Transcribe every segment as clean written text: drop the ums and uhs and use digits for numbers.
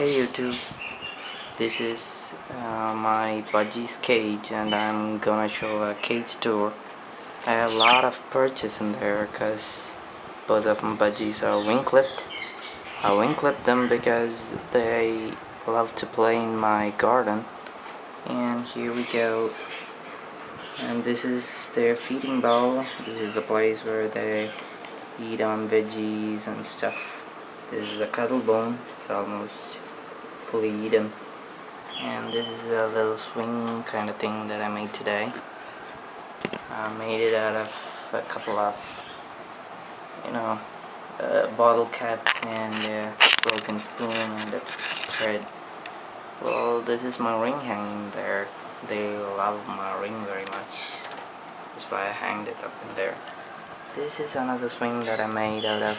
Hey YouTube, this is my Budgie's cage, and I'm gonna show a cage tour. I have a lot of purchase in there because both of my Budgies are wing clipped. I wing clipped them because they love to play in my garden. And here we go. And this is their feeding bowl. This is the place where they eat on veggies and stuff. This is a cuddle bone. It's almost fully eaten. And this is a little swing kind of thing that I made today. I made it out of a couple of, bottle caps and a broken spoon and a thread. Well, this is my ring hanging there. They love my ring very much. That's why I hanged it up in there. This is another swing that I made out of,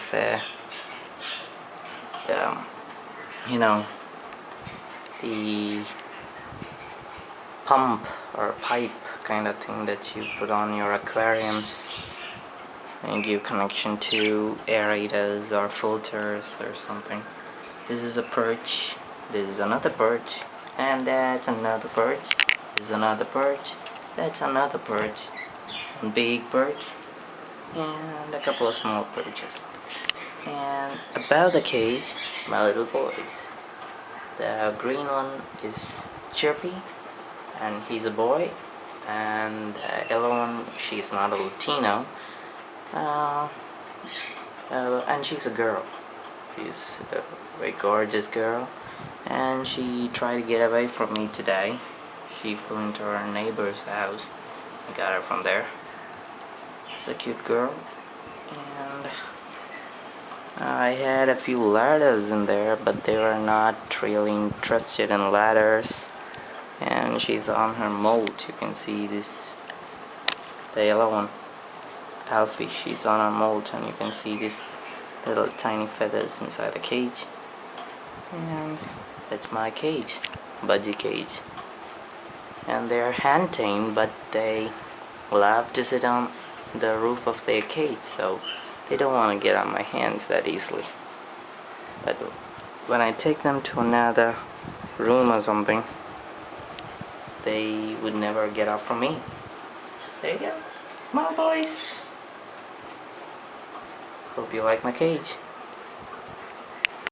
the pump or pipe kind of thing that you put on your aquariums and give connection to aerators or filters or something. This is a perch. This is another perch, and that's another perch. This is another perch. That's another perch. A big perch and a couple of small perches. And about the cage, my little boys. The green one is Chirpy, and he's a boy, and the yellow one, she's not a Latino, and she's a girl. She's a very gorgeous girl, and she tried to get away from me today. She flew into our neighbor's house. I got her from there. She's a cute girl, and I had a few ladders in there, but they were not really interested in ladders. And she's on her molt. You can see this, the yellow one, Alfie. She's on her molt, and you can see these little tiny feathers inside the cage. And that's my cage, Budgie cage. And they're hand tamed, but they love to sit on the roof of their cage, so they don't want to get on my hands that easily. But when I take them to another room or something, they would never get off from me. There you go, small boys. Hope you like my cage.